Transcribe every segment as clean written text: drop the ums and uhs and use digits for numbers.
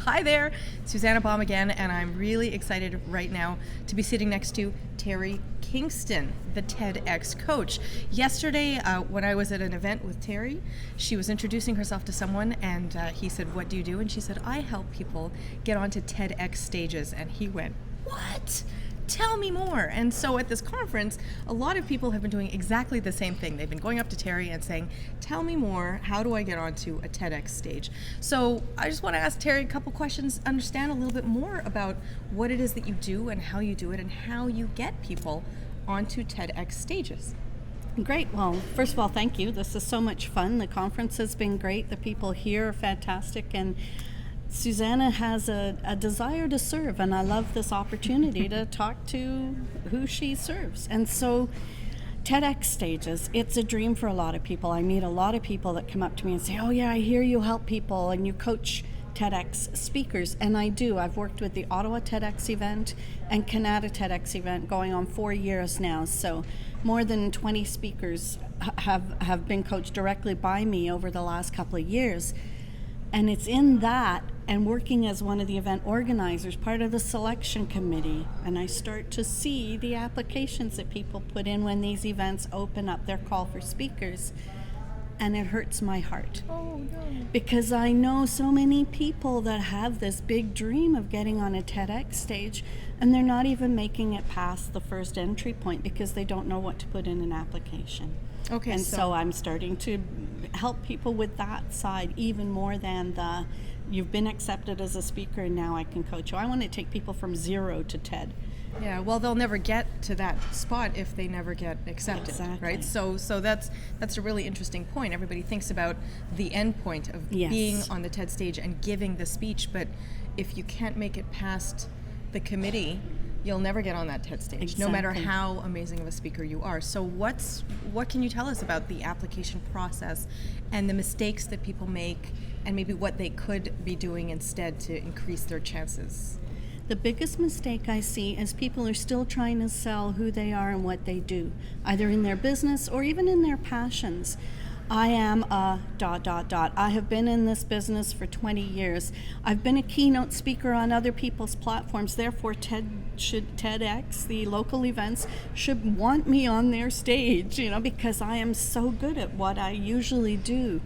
Hi there, Suzannah Baum again, and I'm really excited right now to be sitting next to Teri Kingston, the TEDx coach. Yesterday, when I was at an event with Teri, she was introducing herself to someone, and he said, "What do you do?" And she said, "I help people get onto TEDx stages." And he went, "What? Tell me more." And so at this conference, a lot of people have been doing exactly the same thing. They've been going up to Teri and saying, "Tell me more. How do I get onto a TEDx stage?" So I just want to ask Teri a couple questions, understand a little bit more about what it is that you do and how you do it and how you get people onto TEDx stages. Great. Well, first of all, thank you. This is so much fun. The conference has been great. The people here are fantastic. And Suzannah has a desire to serve, and I love this opportunity to talk to who she serves. And so TEDx stages, it's a dream for a lot of people. I meet a lot of people that come up to me and say, "Oh yeah, I hear you help people and you coach TEDx speakers." And I do. I've worked with the Ottawa TEDx event and Canada TEDx event going on 4 years now. So more than 20 speakers have been coached directly by me over the last couple of years. And it's in that and working as one of the event organizers, part of the selection committee, and I start to see the applications that people put in when these events open up their call for speakers. And it hurts my heart. Oh, no. Because I know so many people that have this big dream of getting on a TEDx stage, and they're not even making it past the first entry point because they don't know what to put in an application. Okay, And so I'm starting to help people with that side even more than the you've been accepted as a speaker and now I can coach you. I want to take people from zero to TED. Yeah, well, they'll never get to that spot if they never get accepted, Exactly. right? So that's a really interesting point. Everybody thinks about the end point of Yes. being on the TED stage and giving the speech, but if you can't make it past the committee, you'll never get on that TED stage, no matter Exactly. how amazing of a speaker you are. So what can you tell us about the application process and the mistakes that people make and maybe what they could be doing instead to increase their chances? The biggest mistake I see is people are still trying to sell who they are and what they do, either in their business or even in their passions. I am a ... I have been in this business for 20 years. I've been a keynote speaker on other people's platforms. Therefore, TEDx, the local events, should want me on their stage, because I am so good at what I usually do.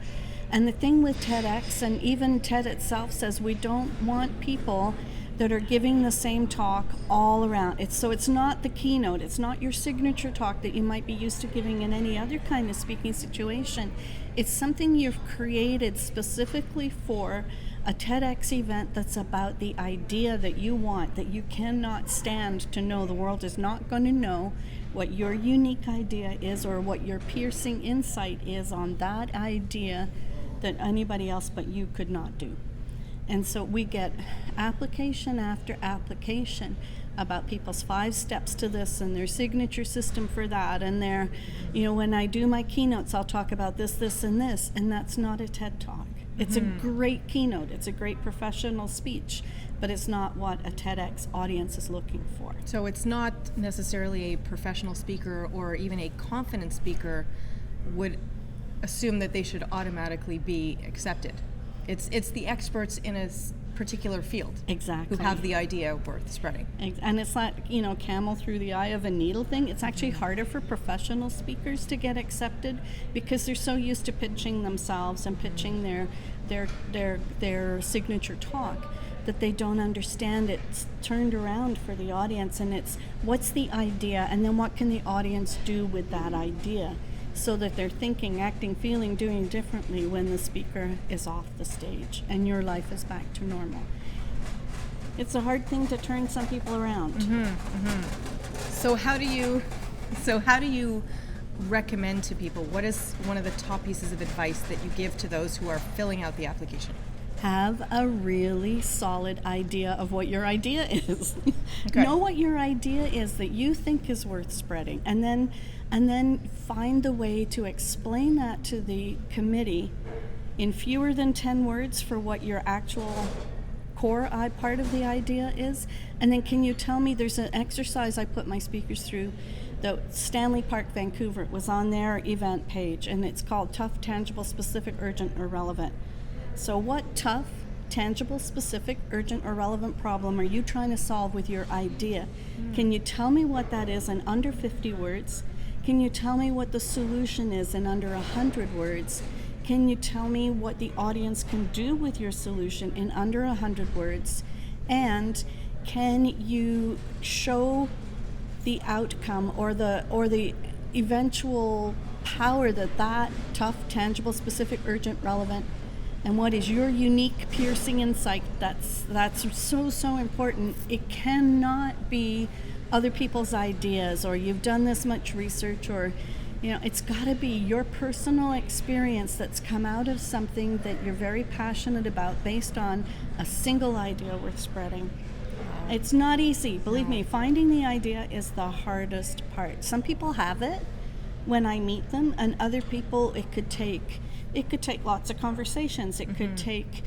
And the thing with TEDx, and even TED itself says, we don't want people that are giving the same talk all around. It's not the keynote, it's not your signature talk that you might be used to giving in any other kind of speaking situation. It's something you've created specifically for a TEDx event that's about the idea that you want, that you cannot stand to know. The world is not going to know what your unique idea is or what your piercing insight is on that idea that anybody else but you could not do. And so we get application after application about people's 5 steps to this and their signature system for that. And their, when I do my keynotes, I'll talk about this, this, and this. And that's not a TED Talk. It's a great keynote. It's a great professional speech, but it's not what a TEDx audience is looking for. So it's not necessarily a professional speaker or even a confident speaker would assume that they should automatically be accepted. It's the experts in a particular field. Exactly. Who have the idea worth spreading. And it's not, camel through the eye of a needle thing. It's actually harder for professional speakers to get accepted because they're so used to pitching themselves and pitching their signature talk that they don't understand it's turned around for the audience, and it's what's the idea and then what can the audience do with that idea, so that they're thinking, acting, feeling, doing differently when the speaker is off the stage and your life is back to normal. It's a hard thing to turn some people around. So how do you recommend to people? What is one of the top pieces of advice that you give to those who are filling out the application? Have a really solid idea of what your idea is. Okay. Know what your idea is that you think is worth spreading, and then find the way to explain that to the committee in fewer than 10 words for what your actual core part of the idea is. And then can you tell me, there's an exercise I put my speakers through, the Stanley Park, Vancouver, it was on their event page, and it's called Tough, Tangible, Specific, Urgent, or Relevant. So what tough tangible, specific, urgent, or relevant problem are you trying to solve with your idea? Can you tell me what that is in under 50 words? Can you tell me what the solution is in under 100 words? Can you tell me what the audience can do with your solution in under 100 words? And can you show the outcome or the eventual power that tough, tangible, specific, urgent, relevant, and what is your unique, piercing insight that's so important. It cannot be other people's ideas, or you've done this much research, or it's got to be your personal experience that's come out of something that you're very passionate about based on a single idea worth spreading. It's not easy, believe me. Finding the idea is the hardest part. Some people have it when I meet them, and other people it could take lots of conversations. It could take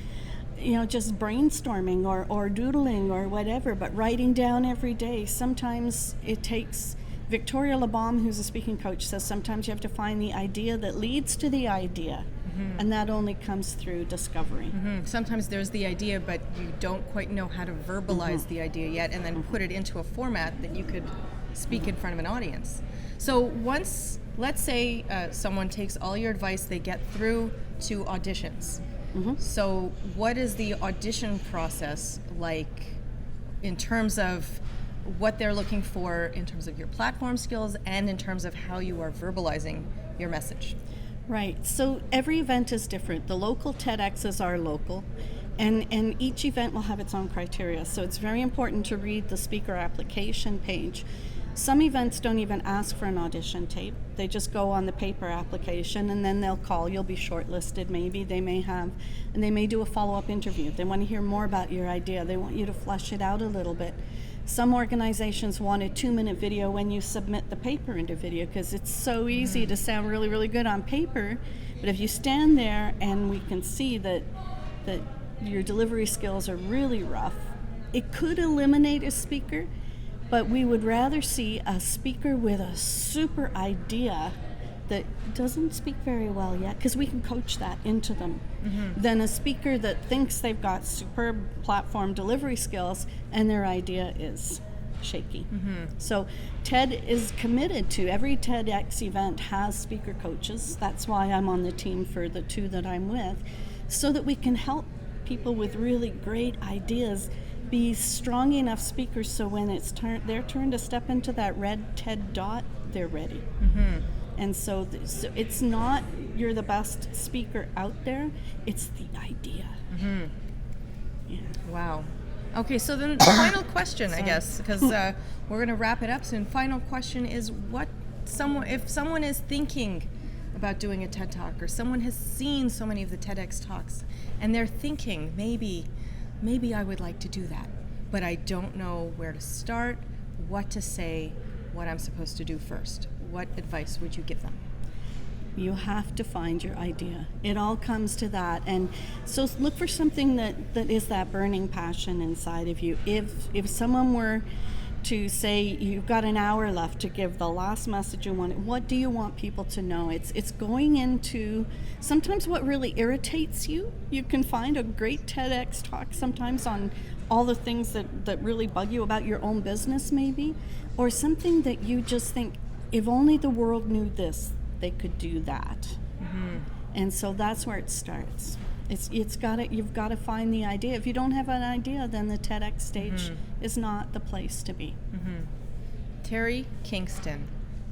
just brainstorming or doodling or whatever, but writing down every day. Sometimes it takes, Victoria Baum, who's a speaking coach, says sometimes you have to find the idea that leads to the idea. And that only comes through discovery. Sometimes there's the idea, but you don't quite know how to verbalize the idea yet, and then put it into a format that you could speak in front of an audience. So once, let's say someone takes all your advice, they get through to auditions. So what is the audition process like in terms of what they're looking for, in terms of your platform skills, and in terms of how you are verbalizing your message? Right. So every event is different. The local TEDx's are local, and each event will have its own criteria. So it's very important to read the speaker application page. Some events don't even ask for an audition tape. They just go on the paper application, and then they'll call. You'll be shortlisted maybe. They may do a follow-up interview. They want to hear more about your idea. They want you to flesh it out a little bit. Some organizations want a 2-minute video when you submit the paper into video, because it's so easy to sound really, really good on paper. But if you stand there and we can see that your delivery skills are really rough, it could eliminate a speaker, but we would rather see a speaker with a super idea that doesn't speak very well yet, because we can coach that into them, than a speaker that thinks they've got superb platform delivery skills and their idea is shaky. So TED is committed to, every TEDx event has speaker coaches. That's why I'm on the team for the 2 that I'm with, so that we can help people with really great ideas be strong enough speakers, so when it's their turn to step into that red TED dot, they're ready. And so it's not you're the best speaker out there, it's the idea. Yeah. Wow. Okay, so then the final question, I guess, because we're going to wrap it up soon. Final question is, if someone is thinking about doing a TED Talk, or someone has seen so many of the TEDx talks, and they're thinking, maybe I would like to do that, but I don't know where to start, what to say, what I'm supposed to do first. What advice would you give them? You have to find your idea. It all comes to that. And so look for something that is that burning passion inside of you. If someone were to say, you've got an hour left to give the last message you want, what do you want people to know? It's going into sometimes what really irritates you. You can find a great TEDx talk sometimes on all the things that really bug you about your own business maybe, or something that you just think, if only the world knew this, they could do that. And so that's where it starts. You've got to find the idea. If you don't have an idea, then the TEDx stage is not the place to be. Teri Kingston,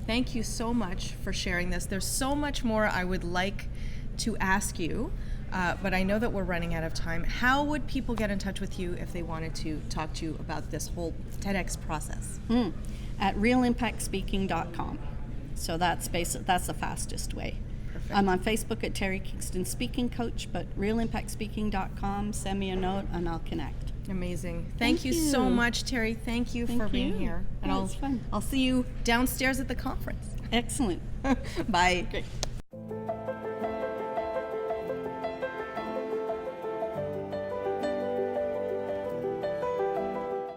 thank you so much for sharing this. There's so much more I would like to ask you, but I know that we're running out of time. How would people get in touch with you if they wanted to talk to you about this whole TEDx process? At realimpactspeaking.com. So that's the fastest way. Perfect. I'm on Facebook at Teri Kingston Speaking Coach, but realimpactspeaking.com, send me a note and I'll connect. Amazing. Thank you so much, Teri. Thank you for being here. And It's fun. I'll see you downstairs at the conference. Excellent. Bye. Great.